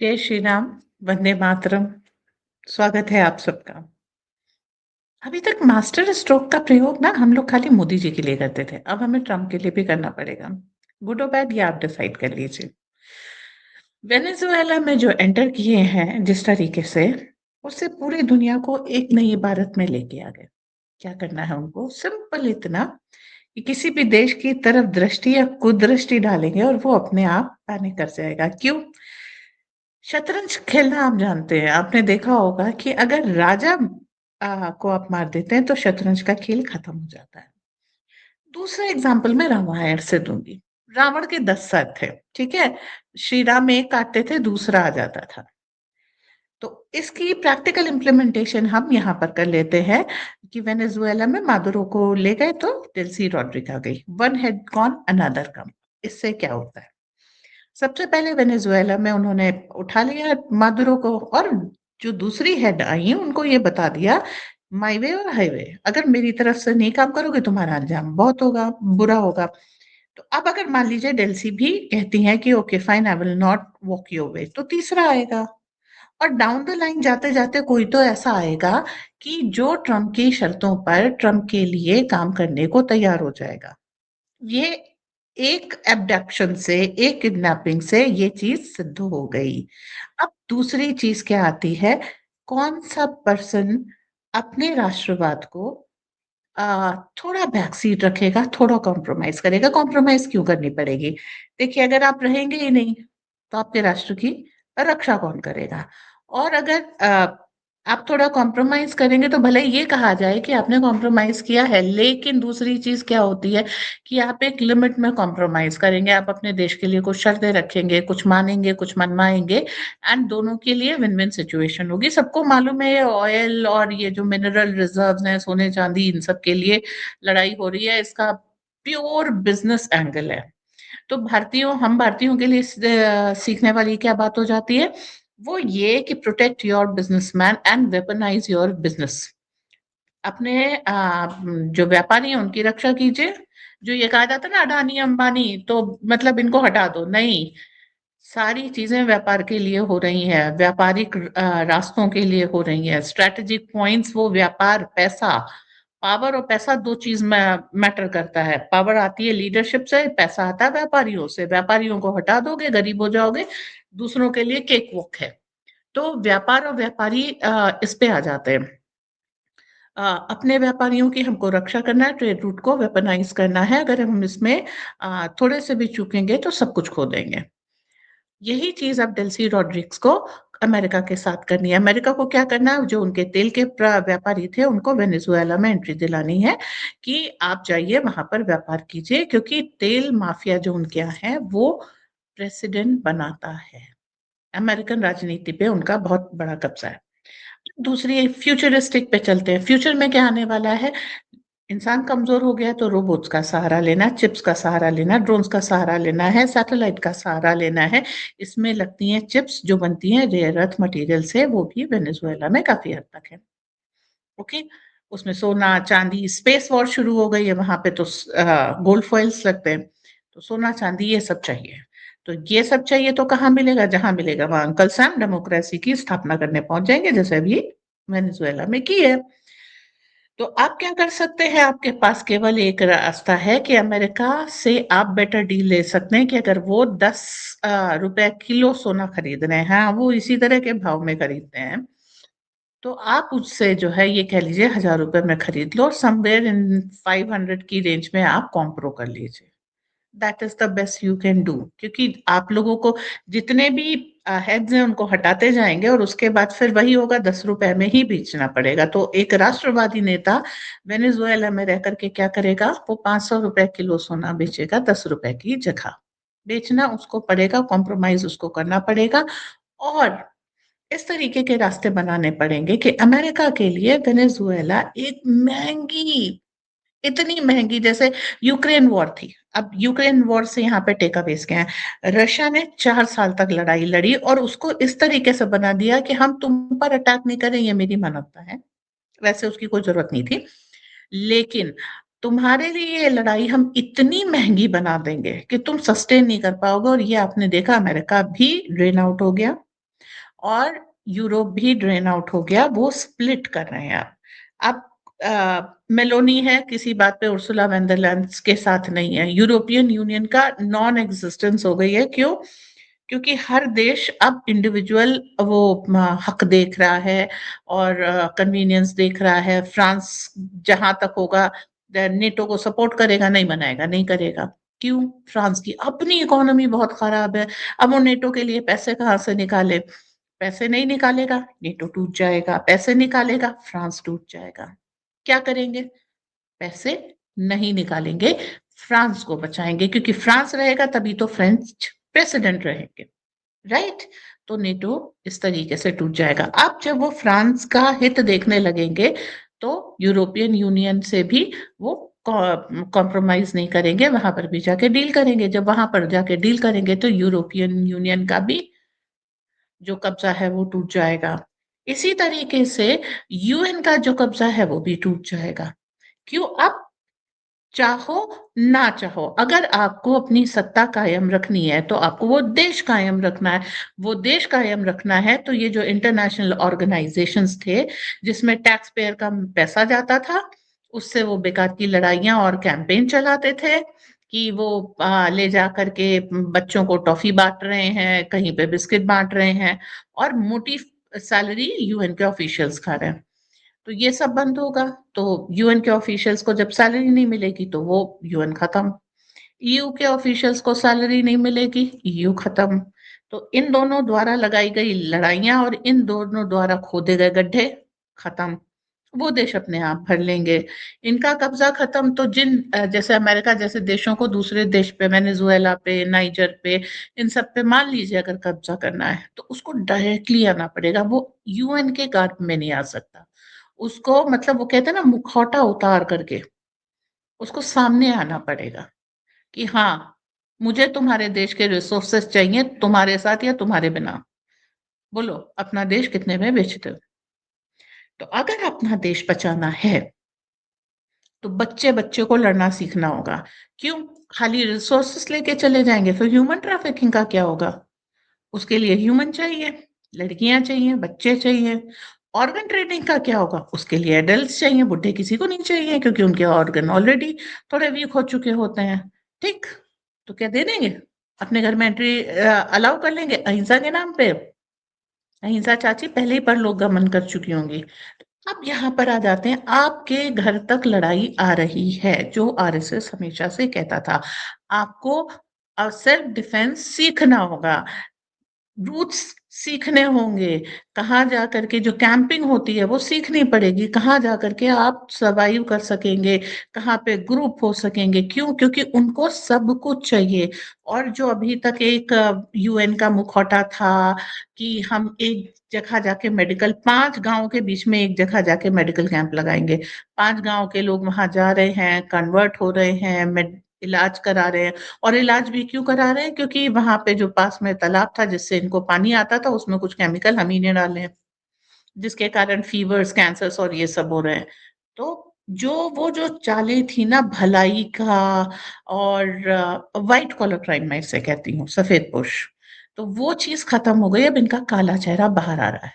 जय श्री राम, वंदे मातरम। स्वागत है आप सबका। अभी तक मास्टर स्ट्रोक का प्रयोग ना हम लोग खाली मोदी जी के लिए करते थे। अब हमें ट्रम्प के लिए भी करना पड़ेगा। गुड और बैड ये आप डिसाइड कर लीजिए। वेनेजुएला में जो एंटर किए हैं जिस तरीके से, उससे पूरी दुनिया को एक नई इबारत में लेके आ गए। क्या करना है उनको? सिंपल इतना कि किसी भी देश की तरफ दृष्टि या कुदृष्टि डालेंगे और वो अपने आप पैनिक कर जाएगा। क्यों? शतरंज खेलना आप जानते हैं, आपने देखा होगा कि अगर राजा को आप मार देते हैं तो शतरंज का खेल खत्म हो जाता है। दूसरा एग्जाम्पल मैं रामायण से दूंगी। रावण के 10 सर थे, ठीक है। श्री राम एक काटते थे, दूसरा आ जाता था। तो इसकी प्रैक्टिकल इम्प्लीमेंटेशन हम यहाँ पर कर लेते हैं कि वेनेजुएला में मादुरो को ले गए तो डेल्सी रॉड्रिक आ गई। वन हेड गॉन अनदर कम। इससे क्या होता है? सबसे पहले वेनेजुएला में उन्होंने उठा लिया मादुरो को, और जो दूसरी हेड आई उनको ये बता दिया, माई वे और हाईवे, अगर मेरी तरफ से नहीं काम करोगे तुम्हारा अंजाम बहुत होगा, बुरा होगा। तो अब अगर मान लीजिए डेल्सी भी कहती हैं कि okay fine, I will not walk your way, तो तीसरा आएगा। और डाउन द लाइन जाते जाते कोई तो ऐसा आएगा कि जो ट्रम्प की शर्तों पर ट्रम्प के लिए काम करने को तैयार हो जाएगा। ये एक एब्डक्शन से, एक किडनैपिंग से ये चीज सिद्ध हो गई। अब दूसरी चीज क्या आती है? कौन सा पर्सन अपने राष्ट्रवाद को थोड़ा बैक सीट रखेगा, थोड़ा कॉम्प्रोमाइज करेगा? कॉम्प्रोमाइज क्यों करनी पड़ेगी? देखिए, अगर आप रहेंगे ही नहीं तो आपके राष्ट्र की रक्षा कौन करेगा? और अगर आप थोड़ा कॉम्प्रोमाइज करेंगे तो भले ये कहा जाए कि आपने कॉम्प्रोमाइज किया है, लेकिन दूसरी चीज क्या होती है कि आप एक लिमिट में कॉम्प्रोमाइज करेंगे, आप अपने देश के लिए कुछ शर्तें रखेंगे, कुछ मानेंगे, कुछ मनवाएंगे, एंड दोनों के लिए विन विन सिचुएशन होगी। सबको मालूम है ये ऑयल और ये जो मिनरल रिजर्व्स हैं, सोने चांदी, इन सब के लिए लड़ाई हो रही है। इसका प्योर बिजनेस एंगल है। तो हम भारतीयों के लिए सीखने वाली क्या बात हो जाती है? वो ये कि protect your businessman and weaponise your business. अपने जो व्यापारी हैं उनकी रक्षा कीजिए। जो ये कहा जाता है ना अडानी अंबानी, तो मतलब इनको हटा दो, नहीं। सारी चीजें व्यापार के लिए हो रही हैं, व्यापारिक रास्तों के लिए हो रही हैं। स्ट्रेटेजिक पॉइंट्स, वो व्यापार, पैसा, पावर और पैसा दो चीज में मैटर करता है। पावर आती है लीडरशिप से, पैसा आता है व्यापारियों से। व्यापारियों को हटा दोगे, गरीब हो जाओगे, दूसरों के लिए केक वॉक है। तो व्यापार और व्यापारी इस पे आ जाते हैं। अपने व्यापारियों की हमको रक्षा करना है, ट्रेड रूट को वेपनाइज करना है। अगर हम इसमें थोड़े से भी चूकेंगे तो सब कुछ खो देंगे। यही चीज अब डेल्सी रॉड्रिक्स को अमेरिका के साथ करनी है। अमेरिका को क्या करना है? जो उनके तेल के व्यापारी थे उनको वेनेजुएला में एंट्री दिलानी है कि आप जाइए वहां पर व्यापार कीजिए, क्योंकि तेल माफिया जो उनके यहाँ है वो प्रेसिडेंट बनाता है। अमेरिकन राजनीति पे उनका बहुत बड़ा कब्जा है। दूसरी फ्यूचरिस्टिक पे चलते हैं। फ्यूचर में क्या आने वाला है? इंसान कमजोर हो गया तो रोबोट्स का सहारा लेना, चिप्स का सहारा लेना, ड्रोन्स का सहारा लेना है, सैटेलाइट का सहारा लेना है। इसमें लगती हैं चिप्स जो बनती हैं रेयर अर्थ मटेरियल से, वो भी वेनेजुएला में काफी हद तक है। ओके। उसमें सोना चांदी, स्पेस वॉर शुरू हो गई है वहां पे, तो गोल्ड फॉइल्स लगते हैं। तो सोना चांदी ये सब चाहिए। तो ये सब चाहिए तो कहाँ मिलेगा? जहां मिलेगा वहां अंकल सैम डेमोक्रेसी की स्थापना करने पहुंच जाएंगे, जैसे अभी वेनेजुएला में की है। तो आप क्या कर सकते हैं? आपके पास केवल एक रास्ता है कि अमेरिका से आप बेटर डील ले सकते हैं कि अगर वो 10 रुपए किलो सोना खरीद रहे हैं, हाँ, वो इसी तरह के भाव में खरीदते हैं, तो आप उससे जो है ये कह लीजिए 1000 रुपए में खरीद लो, समवेयर इन 500 की रेंज में आप कॉम्प्रो कर लीजिए। That is the best you can do, क्योंकि आप लोगों को जितने भी हेड्स हैं उनको हटाते जाएंगे और उसके बाद फिर वही होगा, 10 रुपए में ही बेचना पड़ेगा। तो एक राष्ट्रवादी नेता वेनेजुएला में रह करके क्या करेगा? वो 500 रुपए किलो सोना बेचेगा 10 रुपए की जगह। बेचना उसको पड़ेगा, कॉम्प्रोमाइज उसको करना पड़ेगा। और इस तरीके के रास्ते बनाने पड़ेंगे कि अमेरिका के लिए वेनेजुएला एक महंगी, इतनी महंगी जैसे यूक्रेन वॉर थी। अब यूक्रेन वॉर से यहाँ पे टेक अवेज क्या है? रशिया ने 4 साल तक लड़ाई लड़ी और उसको इस तरीके से बना दिया कि हम तुम पर अटैक नहीं करें, ये मेरी मानवता है। वैसे उसकी कोई जरूरत नहीं थी, लेकिन तुम्हारे लिए ये लड़ाई हम इतनी महंगी बना देंगे कि तुम सस्टेन नहीं कर पाओगे। और ये आपने देखा, अमेरिका भी ड्रेन आउट हो गया। और यूरोप भी ड्रेन आउट हो गया, वो स्प्लिट कर रहे हैं अब। मेलोनी है, किसी बात पे उर्सुला वॉन डर लेyen के साथ नहीं है। यूरोपियन यूनियन का नॉन एग्जिस्टेंस हो गई है। क्यों? क्योंकि हर देश अब इंडिविजुअल वो हक देख रहा है और कन्वीनियंस देख रहा है। फ्रांस जहां तक होगा नेटो को सपोर्ट करेगा, नहीं बनाएगा, नहीं करेगा। क्यों? फ्रांस की अपनी इकोनॉमी बहुत खराब है। अब वो नेटो के लिए पैसे कहाँ से निकाले? पैसे नहीं निकालेगा, नेटो टूट जाएगा। पैसे निकालेगा, फ्रांस टूट जाएगा। क्या करेंगे? पैसे नहीं निकालेंगे, फ्रांस को बचाएंगे, क्योंकि फ्रांस रहेगा तभी तो फ्रेंच प्रेसिडेंट रहेंगे, राइट? तो नेटो इस तरीके से टूट जाएगा। अब जब वो फ्रांस का हित देखने लगेंगे तो यूरोपियन यूनियन से भी वो कॉम्प्रोमाइज नहीं करेंगे, वहां पर भी जाके डील करेंगे। जब वहां पर जाके डील करेंगे तो यूरोपियन यूनियन का भी जो कब्जा है वो टूट जाएगा। इसी तरीके से यूएन का जो कब्जा है वो भी टूट जाएगा। क्यों? अब चाहो ना चाहो, अगर आपको अपनी सत्ता कायम रखनी है तो आपको वो देश कायम रखना है। वो देश कायम रखना है तो ये जो इंटरनेशनल ऑर्गेनाइजेशंस थे जिसमें टैक्स पेयर का पैसा जाता था, उससे वो बेकार की लड़ाइयां और कैंपेन चलाते थे कि वो ले जा करके बच्चों को टॉफी बांट रहे हैं, कहीं पे बिस्किट बांट रहे हैं, और मोटी सैलरी यूएन के ऑफिशियल्स खा रहे हैं। तो ये सब बंद होगा। तो यूएन के ऑफिशियल्स को जब सैलरी नहीं मिलेगी तो वो यूएन खत्म। ईयू के ऑफिशियल्स को सैलरी नहीं मिलेगी, ईयू खत्म। तो इन दोनों द्वारा लगाई गई लड़ाइयां और इन दोनों द्वारा खोदे गए गड्ढे खत्म। वो देश अपने आप भर लेंगे। इनका कब्जा खत्म तो जैसे अमेरिका जैसे देशों को दूसरे देश पे, वेनेजुएला पे, नाइजर पे, इन सब पे मान लीजिए अगर कब्जा करना है तो उसको डायरेक्टली आना पड़ेगा। वो यूएन के गार्ड में नहीं आ सकता। उसको मतलब वो कहते हैं ना, मुखौटा उतार करके उसको सामने आना पड़ेगा कि हाँ, मुझे तुम्हारे देश के रिसोर्सेस चाहिए, तुम्हारे साथ या तुम्हारे बिना। बोलो अपना देश कितने में बेचते हो? तो अगर अपना देश बचाना है तो बच्चे बच्चे को लड़ना सीखना होगा। क्यों? खाली रिसोर्सेस लेके चले जाएंगे फिर ह्यूमन ट्रैफिकिंग का क्या होगा? उसके लिए ह्यूमन चाहिए, लड़कियां चाहिए, बच्चे चाहिए। ऑर्गन ट्रेडिंग का क्या होगा? उसके लिए एडल्ट्स चाहिए, बुढ़े किसी को नहीं चाहिए, क्योंकि उनके ऑर्गन ऑलरेडी थोड़े वीक हो चुके होते हैं। ठीक? तो क्या दे देंगे? अपने घर में एंट्री अलाउ कर लेंगे अहिंसा के नाम पे? अहिंसा चाची पहले ही परलोक गमन कर चुकी होंगी। अब यहाँ पर आ जाते हैं, आपके घर तक लड़ाई आ रही है, जो आरएसएस हमेशा से कहता था। आपको सेल्फ डिफेंस सीखना होगा, रूट्स सीखने होंगे। कहाँ जा करके जो कैंपिंग होती है वो सीखनी पड़ेगी, कहाँ जा करके आप सर्वाइव कर सकेंगे, कहाँ पे ग्रुप हो सकेंगे। क्यों? क्योंकि उनको सब कुछ चाहिए। और जो अभी तक एक यूएन का मुखौटा था कि हम एक जगह जाके मेडिकल, 5 गाँव के बीच में एक जगह जाके मेडिकल कैंप लगाएंगे। 5 गाँव के लोग वहां जा रहे हैं, कन्वर्ट हो रहे हैं, इलाज करा रहे हैं। और इलाज भी क्यों करा रहे हैं? क्योंकि वहां पे जो पास में तालाब था जिससे इनको पानी आता था, उसमें कुछ केमिकल हम ही ने डाले हैं, जिसके कारण फीवर्स, कैंसर्स और ये सब हो रहे हैं। तो जो चालें थी ना भलाई का, और व्हाइट कॉलर क्राइम मैं इसे कहती हूँ, सफेद पोश, तो वो चीज खत्म हो गई। अब इनका काला चेहरा बाहर आ रहा है,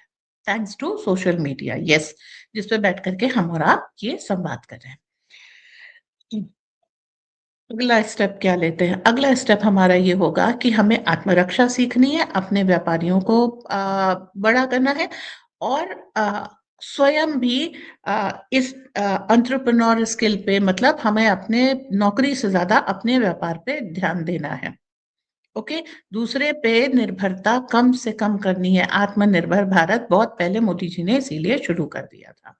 thanks to social media. Yes, जिसपे बैठ करके हम और आप ये संवाद कर रहे हैं। अगला स्टेप क्या लेते हैं? अगला स्टेप हमारा ये होगा कि हमें आत्मरक्षा सीखनी है, अपने व्यापारियों को बड़ा करना है, और स्वयं भी इस एंटरप्रेन्योर स्किल पे, मतलब हमें अपने नौकरी से ज्यादा अपने व्यापार पे ध्यान देना है। ओके? दूसरे पे निर्भरता कम से कम करनी है। आत्मनिर्भर भारत बहुत पहले मोदी जी ने इसीलिए शुरू कर दिया था।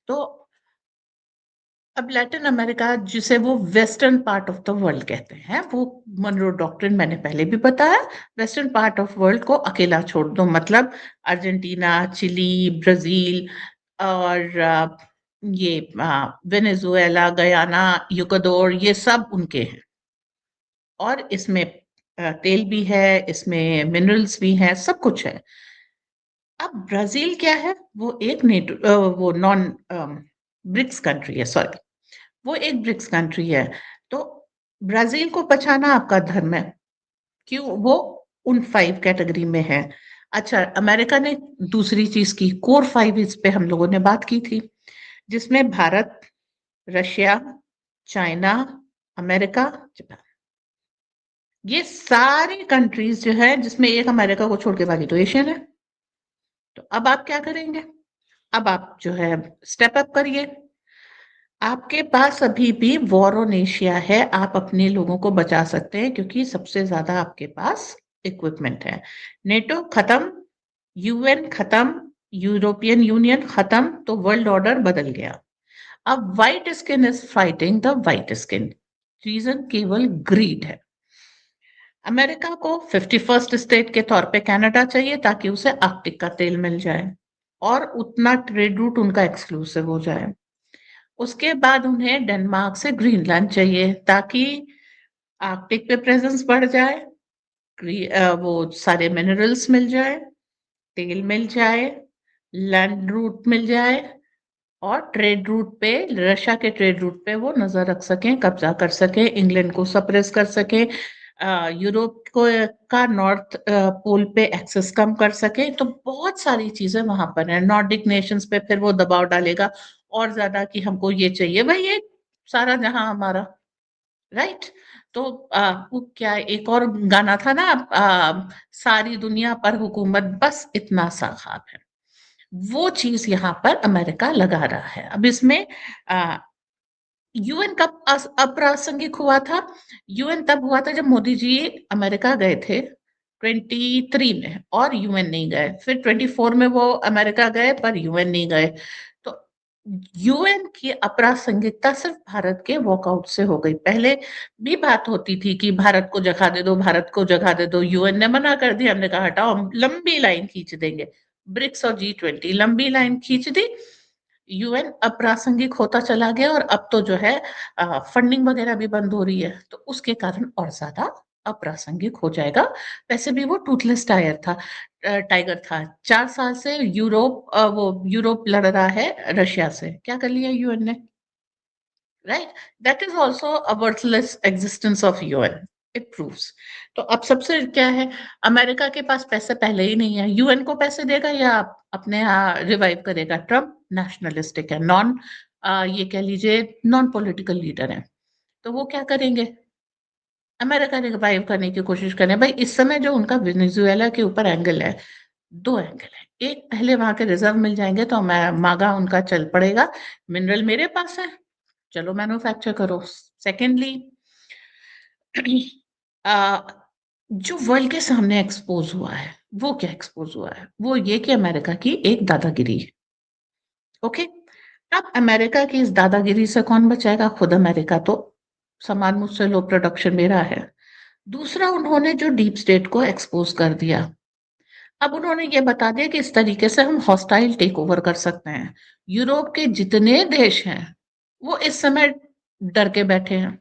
तो अब लैटिन अमेरिका, जिसे वो western part of the world कहते हैं, वो मनरो डॉक्ट्रिन मैंने पहले भी बताया। वेस्टर्न पार्ट ऑफ वर्ल्ड को अकेला छोड़ दो, मतलब अर्जेंटीना, चिली, ब्राजील, और ये वेनेजुएला, गयाना, इक्वाडोर, ये सब उनके हैं। और इसमें तेल भी है, इसमें मिनरल्स भी हैं, सब कुछ है। अब ब्राजील क्या है? वो एक नेटो, वो नॉन ब्रिक्स कंट्री है, सॉरी, वो एक ब्रिक्स कंट्री है। तो ब्राजील को बचाना आपका धर्म है। क्यों? वो उन 5 कैटेगरी में है। अच्छा, अमेरिका ने दूसरी चीज़ की, कोर 5 इस पे हम लोगों ने बात की थी, जिसमें Bharat, Russia, China, America, Japan, ये सारी कंट्रीज़ जो है जिसमें एक अमेरिका को छोड़ के बाकी तो एशियन है। तो अब आप क्या करेंगे? अब आप जो है स्टेप अप करिए। आपके पास अभी भी वॉर ऑन एशिया है, आप अपने लोगों को बचा सकते हैं क्योंकि सबसे ज़्यादा आपके पास इक्विपमेंट है। नेटो खत्म, यूएन खत्म, यूरोपियन यूनियन खत्म, तो वर्ल्ड ऑर्डर बदल गया। अब white skin is fighting the white skin. Reason केवल ग्रीड है। अमेरिका को 51st स्टेट के तौर पे कनाडा चाहिए ताकि उसे आर्कटिक का तेल मिल जाए और उतना ट्रेड रूट उनका एक्सक्लूसिव हो जाए। उसके बाद उन्हें डेनमार्क से ग्रीनलैंड चाहिए ताकि आर्कटिक पे प्रेजेंस बढ़ जाए, वो सारे मिनरल्स मिल जाए, तेल मिल जाए, लैंड रूट मिल जाए और ट्रेड रूट पे, रशिया के ट्रेड रूट पे वो नजर रख सकें, कब्जा कर सकें, इंग्लैंड को सप्रेस कर सकें, यूरोप को का नॉर्थ पोल पे एक्सेस कम कर सके। तो बहुत सारी चीजें वहां पर है। नॉर्डिक नेशंस पे फिर वो दबाव डालेगा और ज्यादा कि हमको ये चाहिए, भाई ये सारा जहां हमारा, राइट। तो वो क्या एक और गाना था ना, सारी दुनिया पर हुकूमत बस इतना सा ख्वाब है। वो चीज यहाँ पर अमेरिका लगा रहा है। अब इसमें यूएन कब अप्रासंगिक हुआ था? यूएन तब हुआ था जब मोदी जी अमेरिका गए थे 23 में और यूएन नहीं गए। फिर 24 में वो अमेरिका गए पर यूएन नहीं गए। तो यूएन की अप्रासंगिकता सिर्फ भारत के वॉकआउट से हो गई। पहले भी बात होती थी कि भारत को जगह दे दो, भारत को जगह दे दो। यूएन ने मना कर दिया, हमने कहा हटाओ, हम लंबी लाइन खींच देंगे। ब्रिक्स और G20 लंबी लाइन खींच दी। यूएन अप्रासंगिक होता चला गया और अब तो जो है फंडिंग वगैरह भी बंद हो रही है, तो उसके कारण और ज्यादा अप्रासंगिक हो जाएगा। वैसे भी वो टूथलेस टाइगर था। 4 साल से वो यूरोप लड़ रहा है रशिया से। क्या कर लिया यूएन ने? Right. That is also a worthless existence of UN. It proves. तो अब सबसे क्या है, अमेरिका के पास पैसे पहले ही नहीं है, यूएन को पैसे देगा या अपने यहाँ रिवाइव करेगा? ट्रम्प नेशनलिस्टिक है, नॉन ये कह लीजिए नॉन पॉलिटिकल लीडर है, तो वो क्या करेंगे? अमेरिका रिवाइव करने की कोशिश करें। भाई इस समय जो उनका वेनेजुएला के ऊपर एंगल है, दो एंगल है। एक, पहले वहां के रिजर्व मिल जाएंगे तो मैं मागा उनका चल पड़ेगा, मिनरल मेरे पास है, चलो मैन्युफैक्चर करो। सेकेंडली, जो वर्ल्ड के सामने एक्सपोज हुआ है, वो क्या एक्सपोज हुआ है? वो ये कि अमेरिका की एक दादागिरी है। ओके। अब अमेरिका की इस दादागिरी से कौन बचाएगा? खुद अमेरिका तो सामान मुझसे लो, प्रोडक्शन मेरा है। दूसरा, उन्होंने जो डीप स्टेट को एक्सपोज कर दिया। अब उन्होंने ये बता दिया कि इस तरीके से हम हॉस्टाइल टेक ओवर कर सकते हैं। यूरोप के जितने देश हैं वो इस समय डर के बैठे हैं।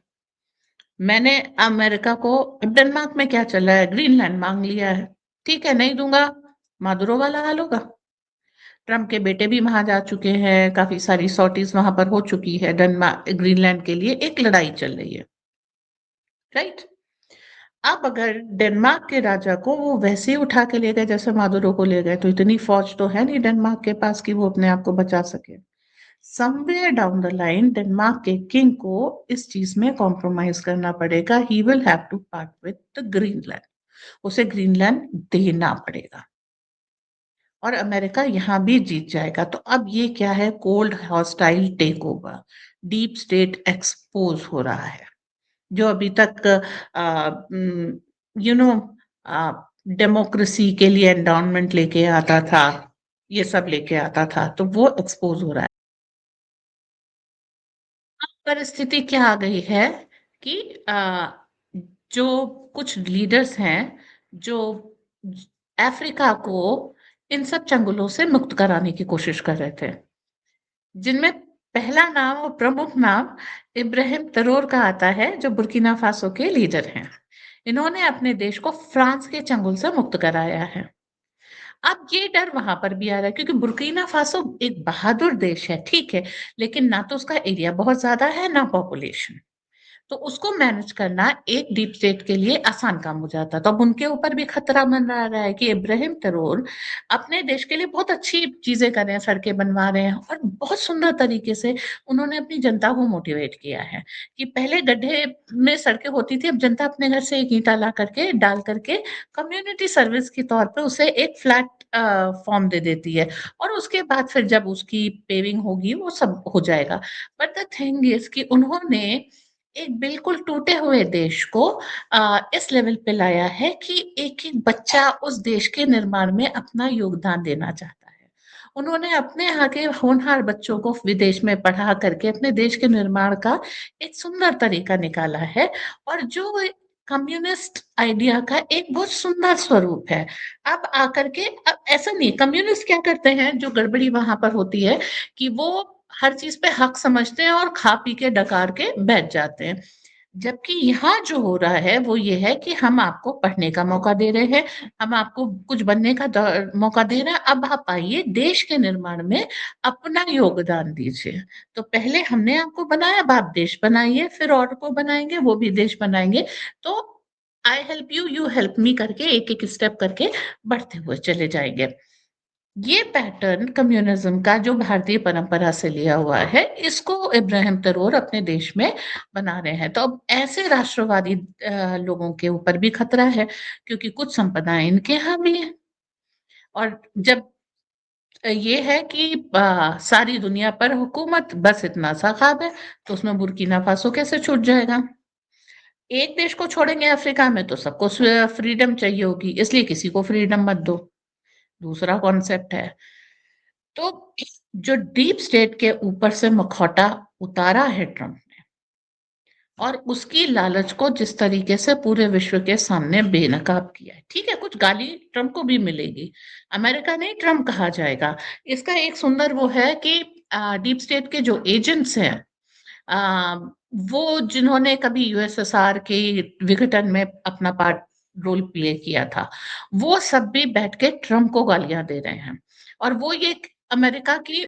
मैंने अमेरिका को, डेनमार्क में क्या चल रहा है, ग्रीनलैंड मांग लिया है। ठीक है, नहीं दूंगा, मादुरो वाला हाल होगा। ट्रम्प के बेटे भी वहां जा चुके हैं, काफी सारी सॉर्टीज वहां पर हो चुकी है। डेनमार्क ग्रीनलैंड के लिए एक लड़ाई चल रही है, राइट। अब अगर डेनमार्क के राजा को वो वैसे ही उठा के ले गए जैसे मादुरो को ले गए, तो इतनी फौज तो है नहीं डेनमार्क के पास कि वो अपने आप को बचा सके। Somewhere down the line Denmark के किंग को इस चीज में कॉम्प्रोमाइज करना पड़ेगा। He will have to part with the Greenland. उसे ग्रीनलैंड देना पड़ेगा और अमेरिका यहां भी जीत जाएगा। तो अब ये क्या है? Cold hostile take over. Deep state expose हो रहा है। जो अभी तक यू नो डेमोक्रेसी के लिए एंडाउनमेंट लेके आता था, ये सब लेके आता था, तो वो एक्सपोज हो रहा है। परिस्थिति क्या आ गई है कि जो कुछ लीडर्स हैं जो अफ्रीका को इन सब चंगुलों से मुक्त कराने की कोशिश कर रहे थे, जिनमें पहला नाम और प्रमुख नाम इब्राहिम तरोर का आता है, जो बुर्किना फासो के लीडर हैं। इन्होंने अपने देश को फ्रांस के चंगुल से मुक्त कराया है। अब ये डर वहां पर भी आ रहा है क्योंकि बुर्किना फासो एक बहादुर देश है, ठीक है, लेकिन ना तो उसका एरिया बहुत ज्यादा है ना पॉपुलेशन। तो उसको मैनेज करना एक डीप स्टेट के लिए आसान काम हो जाता। तो अब उनके ऊपर भी खतरा मंडरा रहा है कि इब्राहिम ट्रेज़ोर अपने देश के लिए बहुत अच्छी चीज़ें कर रहे हैं, सड़कें बनवा रहे हैं और बहुत सुंदर तरीके से उन्होंने अपनी जनता को मोटिवेट किया है कि पहले गड्ढे में सड़कें होती थी, अब जनता अपने घर से एक ईंटा ला करके, डाल करके कम्युनिटी सर्विस के तौर पे उसे एक फ्लैट फॉर्म दे देती है और उसके बाद फिर जब उसकी पेविंग होगी, वो सब हो जाएगा। बट द थिंग इज़ कि उन्होंने एक बिल्कुल टूटे हुए देश को इस लेवल पे लाया है कि एक-एक बच्चा उस देश के निर्माण में अपना योगदान देना चाहता है। उन्होंने अपने यहाँ के होनहार बच्चों को विदेश में पढ़ा करके अपने देश के निर्माण का एक सुंदर तरीका निकाला है और जो कम्युनिस्ट आइडिया का एक बहुत सुंदर स्वरूप है। अब आकर के अब ऐसा नहीं कम्युनिस्ट क्या करते हैं, जो गड़बड़ी वहाँ पर होती है कि वो हर चीज़ पे हक समझते हैं और खा पी के डकार के बैठ जाते हैं। जबकि यहाँ जो हो रहा है वो ये है कि हम आपको पढ़ने का मौका दे रहे हैं, हम आपको कुछ बनने का मौका दे रहे हैं, अब आप आइए देश के निर्माण में अपना योगदान दीजिए। तो पहले हमने आपको बनाया, अब आप देश बनाइए, फिर और को बनाएँगे, वो भी देश बनाएँगे। तो I help you, you help me करके एक-एक स्टेप करके बढ़ते हुए चले जाएँगे। ये पैटर्न कम्युनिज्म का जो भारतीय परंपरा से लिया हुआ है, इसको इब्राहिम ट्रेज़ोर अपने देश में बना रहे हैं। तो अब ऐसे राष्ट्रवादी लोगों के ऊपर भी खतरा है, क्योंकि कुछ संपदाएँ इनके यहाँ भी हैं और जब ये है कि सारी दुनिया पर हुकूमत बस इतना सा ख़्वाब है, तो उसमें बुर्किना फ़ासो कैसे छूट जाएगा? एक देश को छोड़ेंगे अफ्रीका में तो सबको फ्रीडम चाहिए होगी, इसलिए किसी को फ्रीडम मत दो, दूसरा कॉन्सेप्ट है। तो जो डीप स्टेट के ऊपर से मखौटा उतारा है ट्रम्प ने और उसकी लालच को जिस तरीके से पूरे विश्व के सामने बेनकाब किया है, ठीक है, कुछ गाली ट्रम्प को भी मिलेगी। अमेरिका नहीं ट्रम्प कहा जाएगा। इसका एक सुंदर वो है कि डीप स्टेट के जो एजेंट्स हैं अ, वो जिन्होंने कभी यूएसएसआर के विघटन में अपना पार्ट रोल प्ले किया था, वो सब भी बैठ के ट्रम्प को गालियाँ दे रहे हैं और वो ये अमेरिका की